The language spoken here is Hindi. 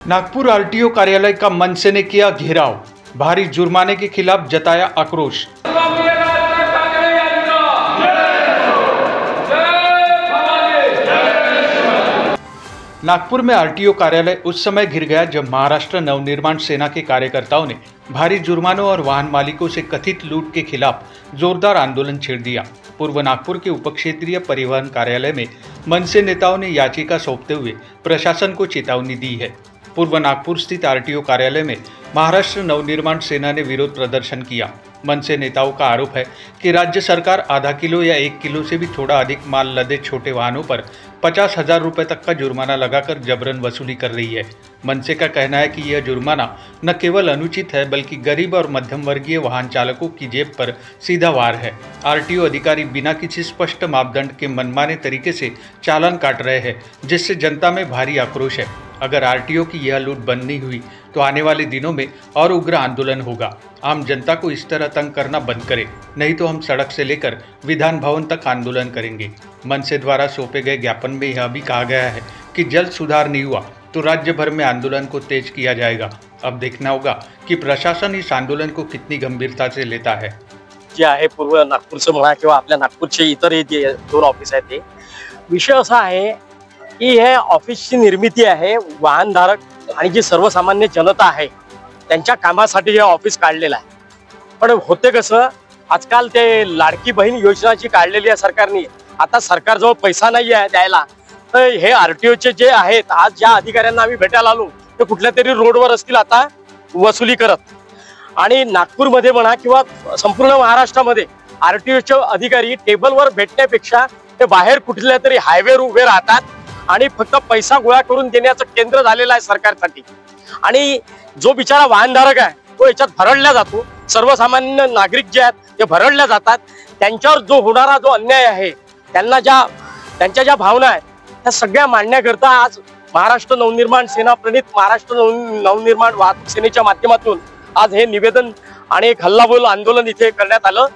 नागपुर आरटीओ कार्यालय का मनसे ने किया घेराव, भारी जुर्माने के खिलाफ जताया आक्रोश। नागपुर में आरटीओ कार्यालय उस समय घिर गया जब महाराष्ट्र नवनिर्माण सेना के कार्यकर्ताओं ने भारी जुर्मानों और वाहन मालिकों से कथित लूट के खिलाफ जोरदार आंदोलन छेड़ दिया। पूर्व नागपुर के उपक्षेत्रीय परिवहन कार्यालय में मनसे नेताओं ने याचिका सौंपते हुए प्रशासन को चेतावनी दी है। पूर्व नागपुर स्थित आरटीओ कार्यालय में महाराष्ट्र नवनिर्माण सेना ने विरोध प्रदर्शन किया। मनसे नेताओं का आरोप है कि राज्य सरकार आधा किलो या 1 किलो से भी थोड़ा अधिक माल लदे छोटे वाहनों पर 50,000 रुपये तक का जुर्माना लगाकर जबरन वसूली कर रही है। मनसे का कहना है कि यह जुर्माना न केवल अनुचित है बल्कि गरीब और मध्यम वर्गीय वाहन चालकों की जेब पर सीधा वार है। आरटीओ अधिकारी बिना किसी स्पष्ट मापदंड के मनमाने तरीके से चालान काट रहे हैं, जिससे जनता में भारी आक्रोश है। अगर आरटीओ की यह लूट बंद नहीं हुई तो आने वाले दिनों में और उग्र आंदोलन होगा। आम जनता को इस तरह तंग करना बंद करें, नहीं तो हम सड़क से लेकर विधान भवन तक आंदोलन करेंगे। मनसे द्वारा सौंपे गए ज्ञापन में यह भी कहा गया है कि जल्द सुधार नहीं हुआ तो राज्य भर में आंदोलन को तेज किया जाएगा। अब देखना होगा कि प्रशासन इस आंदोलन को कितनी गंभीरता से लेता है। जे आहे पूर्व नागपूरचं म्हणा किंवा आपल्या नागपूरचे इतर जे 2 ऑफिस आहेत ते विषय असा आहे की हे ऑफिसची निर्मिती आहे वाहनधारक आणि जी सर्वसामान्य जनता आहे त्यांच्या कामासाठी हे ऑफिस काढलेलं आहे। पण होते कसं, आजकाल ते लाडकी बहीण योजनाची काढलेली आहे सरकारने। आता सरकारजवळ पैसा नाही आहे द्यायला, तर हे आरटीओचे जे आहेत आज ज्या अधिकाऱ्यांना आम्ही भेटायला आलो ते कुठल्या तरी रोडवर असतील आता वसुली करत। आणि नागपूरमध्ये म्हणा किंवा संपूर्ण महाराष्ट्रामध्ये आरटीओचे अधिकारी टेबलवर भेटण्यापेक्षा ते बाहेर कुठल्या तरी हायवेवर उभे राहतात आणि फक्त पैसा गोळा करून देण्याचं केंद्र झालेलं आहे सरकारसाठी। आणि जो बिचारा वाहनधारक आहे तो याच्यात भरडला जातो, सर्वसामान्य नागरिक जे आहेत ते भरडल्या जातात। त्यांच्यावर जो होणारा जो अन्याय आहे, त्यांच्या ज्या भावना आहेत त्या सगळ्या मांडण्याकरता आज महाराष्ट्र नवनिर्माण सेना प्रणित महाराष्ट्र नवनिर्माण वाहतूक सेनेच्या माध्यमातून आज हे निवेदन आणि एक हल्लाबोल आंदोलन इथे करण्यात आलं।